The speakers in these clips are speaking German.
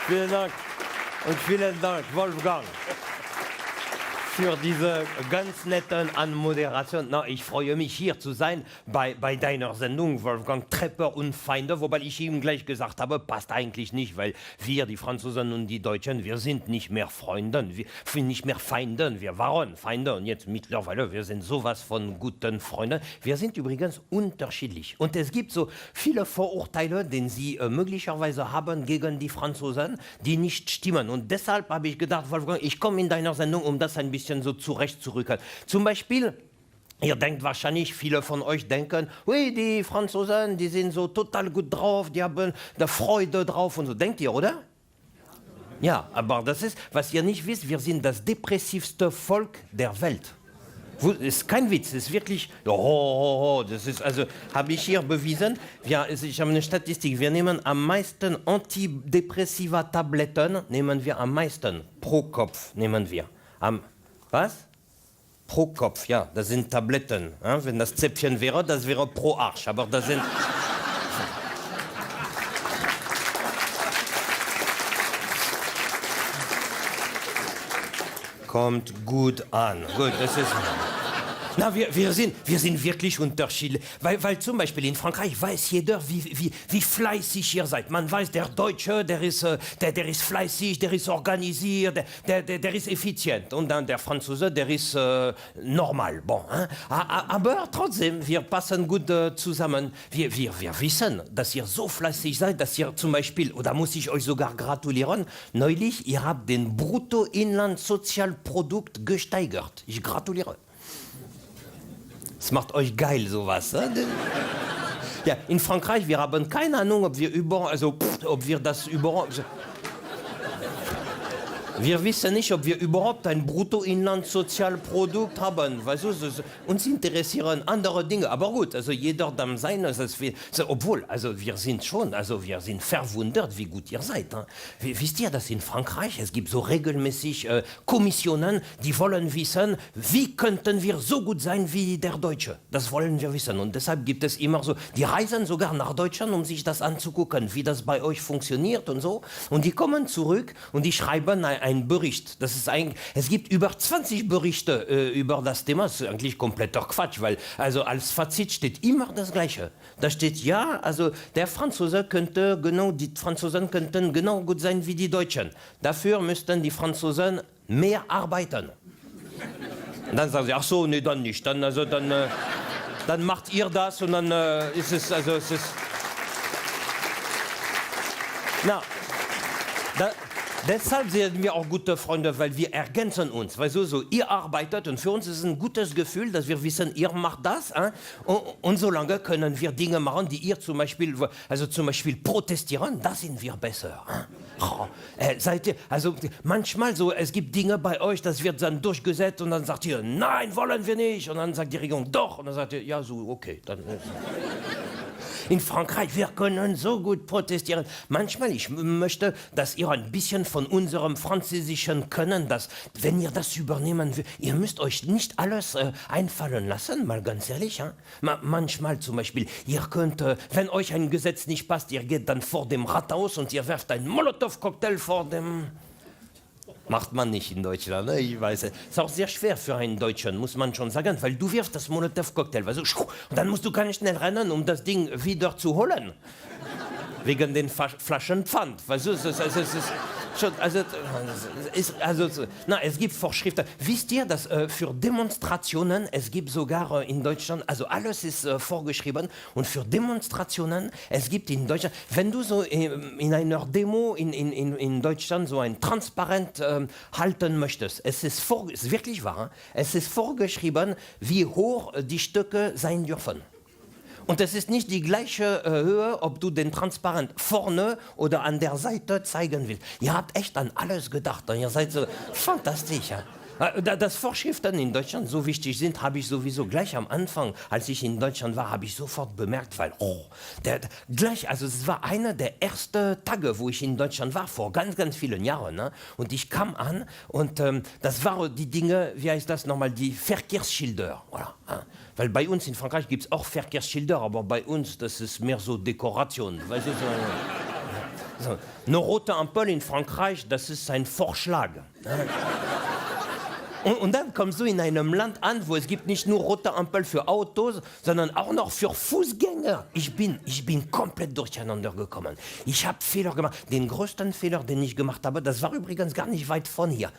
Vielen Dank. Und vielen Dank, Wolfgang, für diese ganz netten Anmoderation. Na, ich freue mich, hier zu sein bei deiner Sendung, Wolfgang Trepper und Feinde, wobei ich ihm gleich gesagt habe, passt eigentlich nicht, weil wir, die Franzosen und die Deutschen, wir sind nicht mehr Freunde, wir sind nicht mehr Feinde, wir waren Feinde und jetzt mittlerweile, wir sind sowas von guten Freunden. Wir sind übrigens unterschiedlich und es gibt so viele Vorurteile, die Sie möglicherweise haben gegen die Franzosen, die nicht stimmen und deshalb habe ich gedacht, Wolfgang, ich komme in deiner Sendung, um das ein bisschen so zurückzurücken. Zum Beispiel, ihr denkt wahrscheinlich, viele von euch denken, oui, die Franzosen, die sind so total gut drauf, die haben da Freude drauf und so. Denkt ihr, oder? Ja, aber das ist, was ihr nicht wisst, wir sind das depressivste Volk der Welt. Ist kein Witz, ist wirklich, das ist, also, habe ich hier bewiesen, ich habe eine Statistik, wir nehmen am meisten antidepressiva Tabletten, nehmen wir am meisten, pro Kopf nehmen wir. Was? Pro Kopf, ja, das sind Tabletten. Ja? Wenn das Zäpfchen wäre, das wäre pro Arsch. Aber das sind... Kommt gut an. Gut, das ist... Na, wir sind wirklich unterschiedlich. Weil zum Beispiel in Frankreich weiß jeder, wie fleißig ihr seid. Man weiß, der Deutsche, der ist fleißig, der ist organisiert, der ist effizient. Und dann der Franzose, der ist normal. Bon, hein? Aber trotzdem, wir passen gut zusammen. Wir wissen, dass ihr so fleißig seid, dass ihr zum Beispiel, oder muss ich euch sogar gratulieren, neulich, ihr habt den Bruttoinlandssozialprodukt gesteigert. Ich gratuliere. Es macht euch geil, sowas. Ja, in Frankreich, wir haben keine Ahnung, ob wir das überhaupt... Wir wissen nicht, ob wir überhaupt ein Bruttoinlandssozialprodukt haben. Weißt du, uns interessieren andere Dinge. Aber gut, also jeder dann sein, obwohl, also wir sind verwundert, wie gut ihr seid. Hein? Wisst ihr, dass in Frankreich, es gibt so regelmäßig Kommissionen, die wollen wissen, wie könnten wir so gut sein wie der Deutsche. Das wollen wir wissen. Und deshalb gibt es immer so, die reisen sogar nach Deutschland, um sich das anzugucken, wie das bei euch funktioniert und so. Und die kommen zurück und die schreiben ein Bericht. Es gibt über 20 Berichte über das Thema. Das ist eigentlich kompletter Quatsch, weil also als Fazit steht immer das Gleiche. Da steht, ja, also die Franzosen könnten genau gut sein wie die Deutschen. Dafür müssten die Franzosen mehr arbeiten. Und dann sagen sie, ach so, nee, dann nicht. Dann macht ihr das und dann ist es, na, deshalb sind wir auch gute Freunde, weil wir ergänzen uns. Weißt du, so, ihr arbeitet und für uns ist es ein gutes Gefühl, dass wir wissen, ihr macht das. Und solange können wir Dinge machen, die ihr zum Beispiel protestieren, da sind wir besser. Manchmal so, es gibt Dinge bei euch, das wird dann durchgesetzt und dann sagt ihr, nein, wollen wir nicht. Und dann sagt die Regierung, doch. Und dann sagt ihr, ja, so, okay. Dann, in Frankreich, wir können so gut protestieren. Manchmal, ich möchte, dass ihr ein bisschen von unserem französischen Können, dass, wenn ihr das übernehmen will, ihr müsst euch nicht alles einfallen lassen, mal ganz ehrlich. Hein? Manchmal zum Beispiel, ihr könnt, wenn euch ein Gesetz nicht passt, ihr geht dann vor dem Rathaus und ihr werft einen Molotow-Cocktail vor dem... Macht man nicht in Deutschland, ne? Ich weiß. Es ist auch sehr schwer für einen Deutschen, muss man schon sagen, weil du wirfst das Molotow-Cocktail, weißt du, und dann musst du ganz schnell rennen, um das Ding wieder zu holen. Wegen den Flaschen Pfand, weißt du, es gibt Vorschriften. Wisst ihr, dass für Demonstrationen, es gibt sogar in Deutschland, also alles ist vorgeschrieben und für Demonstrationen, es gibt in Deutschland, wenn du so in einer Demo in Deutschland so ein Transparent halten möchtest, es ist wirklich wahr, es ist vorgeschrieben, wie hoch die Stücke sein dürfen. Und es ist nicht die gleiche Höhe, ob du den Transparent vorne oder an der Seite zeigen willst. Ihr habt echt an alles gedacht. Ihr seid so fantastisch. Ja? Dass Vorschriften in Deutschland so wichtig sind, habe ich sowieso gleich am Anfang, als ich in Deutschland war, habe ich sofort bemerkt, weil, es war einer der ersten Tage, wo ich in Deutschland war, vor ganz, ganz vielen Jahren. Ne? Und ich kam an und das waren die Dinge, wie heißt das nochmal, die Verkehrsschilder. Voilà. Weil bei uns in Frankreich gibt es auch Verkehrsschilder, aber bei uns, das ist mehr so Dekoration. Weißt du, so, So, eine rote Ampel in Frankreich, das ist ein Vorschlag. Und dann kommst du in einem Land an, wo es gibt nicht nur rote Ampel für Autos, sondern auch noch für Fußgänger. Ich bin komplett durcheinander gekommen. Ich habe Fehler gemacht. Den größten Fehler, den ich gemacht habe, das war übrigens gar nicht weit von hier.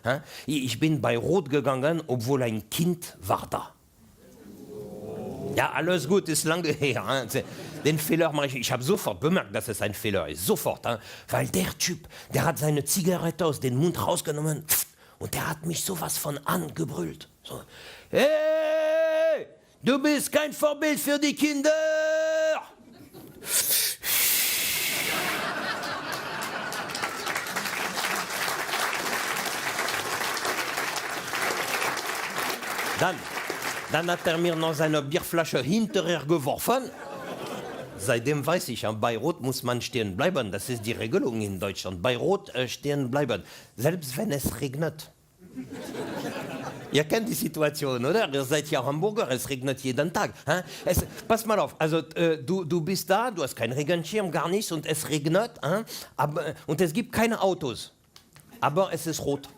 Ich bin bei Rot gegangen, obwohl ein Kind war da. Ja, alles gut, ist lange her. Den Fehler mache ich. Ich habe sofort bemerkt, dass es ein Fehler ist. Sofort. Weil der Typ, der hat seine Zigarette aus dem Mund rausgenommen. Und der hat mich sowas von angebrüllt. So, hey, du bist kein Vorbild für die Kinder! Dann hat er mir noch seine Bierflasche hinterher geworfen. Seitdem weiß ich, bei Rot muss man stehen bleiben. Das ist die Regelung in Deutschland. Bei Rot stehen bleiben, selbst wenn es regnet. Ihr kennt die Situation, oder? Ihr seid ja Hamburger, es regnet jeden Tag. Pass mal auf, also du bist da, du hast keinen Regenschirm, gar nichts und es regnet. Und es gibt keine Autos. Aber es ist rot.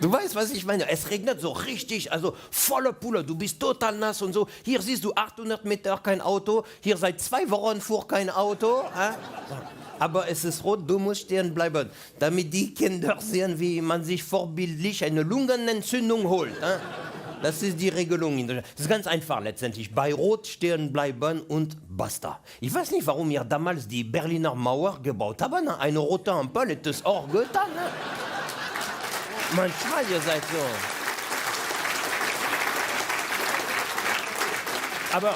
Du weißt, was ich meine. Es regnet so richtig, also volle Pulle. Du bist total nass und so. Hier siehst du 800 Meter kein Auto. Hier seit 2 Wochen fuhr kein Auto. Aber es ist rot, du musst stehen bleiben. Damit die Kinder sehen, wie man sich vorbildlich eine Lungenentzündung holt. Das ist die Regelung. Das ist ganz einfach letztendlich. Bei Rot stehen bleiben und basta. Ich weiß nicht, warum ihr damals die Berliner Mauer gebaut habt. Eine rote Ampel hätte es auch getan. Manchmal, ihr seid so. Aber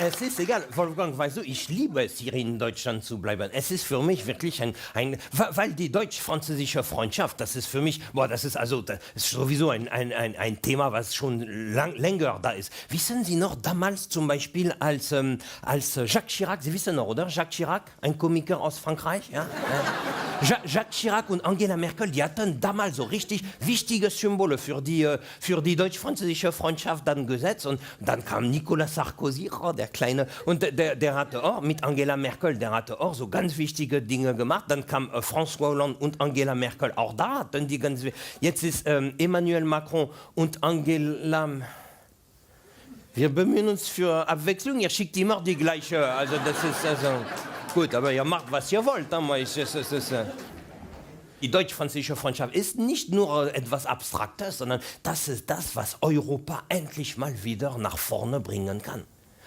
es ist egal, Wolfgang, weißt du, ich liebe es, hier in Deutschland zu bleiben. Es ist für mich wirklich weil die deutsch-französische Freundschaft, das ist für mich, das ist sowieso ein Thema, was schon länger da ist. Wissen Sie noch, damals zum Beispiel, als Jacques Chirac, Sie wissen noch, oder? Jacques Chirac, ein Komiker aus Frankreich, ja? Jacques Chirac und Angela Merkel, die hatten damals so richtig wichtige Symbole für die deutsch-französische Freundschaft dann gesetzt. Und dann kam Nicolas Sarkozy, der Kleine, und der hatte auch mit Angela Merkel, der hatte auch so ganz wichtige Dinge gemacht. Dann kam François Hollande und Angela Merkel, auch da hatten die ganz. Jetzt ist Emmanuel Macron und Angela. Wir bemühen uns für Abwechslung, ihr schickt immer die gleiche. Also das ist also. Gut, aber ihr macht, was ihr wollt. Die deutsch-französische Freundschaft ist nicht nur etwas Abstraktes, sondern das ist das, was Europa endlich mal wieder nach vorne bringen kann.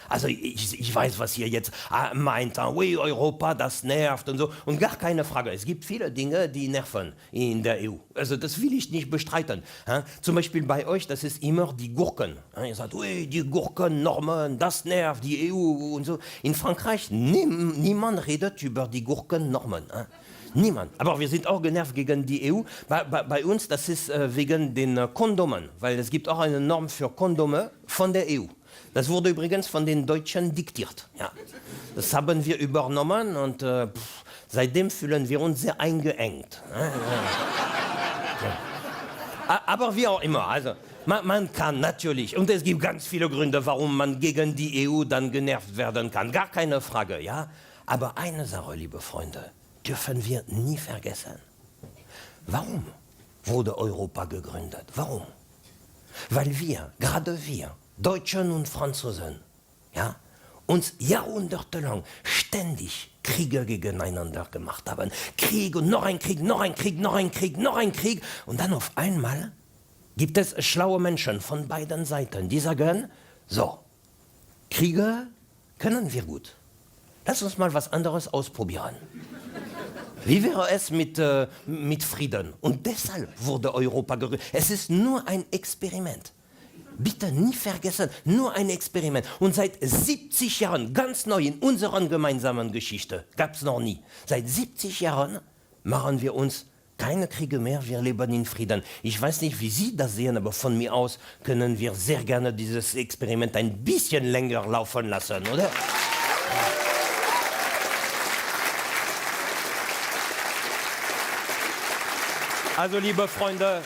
Also ich weiß, was ihr jetzt meint, oui, Europa, das nervt und so. Und gar keine Frage, es gibt viele Dinge, die nerven in der EU. Also das will ich nicht bestreiten. Zum Beispiel bei euch, das ist immer die Gurken. Ihr sagt, oui, die Gurkennormen, das nervt, die EU und so. In Frankreich, niemand redet über die Gurkennormen. Niemand. Aber wir sind auch genervt gegen die EU. Bei uns, das ist wegen den Kondomen, weil es gibt auch eine Norm für Kondome von der EU. Das wurde übrigens von den Deutschen diktiert. Ja. Das haben wir übernommen und seitdem fühlen wir uns sehr eingeengt. Aber wie auch immer, also man kann natürlich, und es gibt ganz viele Gründe, warum man gegen die EU dann genervt werden kann, gar keine Frage, ja. Aber eine Sache, liebe Freunde, dürfen wir nie vergessen. Warum wurde Europa gegründet? Warum? Weil wir, gerade wir, Deutschen und Franzosen, ja, uns jahrhundertelang ständig Kriege gegeneinander gemacht haben. Krieg und noch ein Krieg, noch ein Krieg, noch ein Krieg, noch ein Krieg. Und dann auf einmal gibt es schlaue Menschen von beiden Seiten, die sagen, so, Kriege können wir gut. Lass uns mal was anderes ausprobieren. Wie wäre es mit Frieden? Und deshalb wurde Europa gegründet. Es ist nur ein Experiment. Bitte nie vergessen, nur ein Experiment. Und seit 70 Jahren, ganz neu in unserer gemeinsamen Geschichte, gab es noch nie. Seit 70 Jahren machen wir uns keine Kriege mehr, wir leben in Frieden. Ich weiß nicht, wie Sie das sehen, aber von mir aus können wir sehr gerne dieses Experiment ein bisschen länger laufen lassen, oder? Also, liebe Freunde,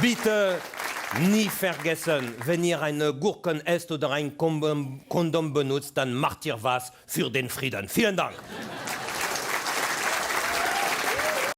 bitte Nie vergessen, wenn ihr eine Gurken esst oder ein Kondom benutzt, dann macht ihr was für den Frieden. Vielen Dank.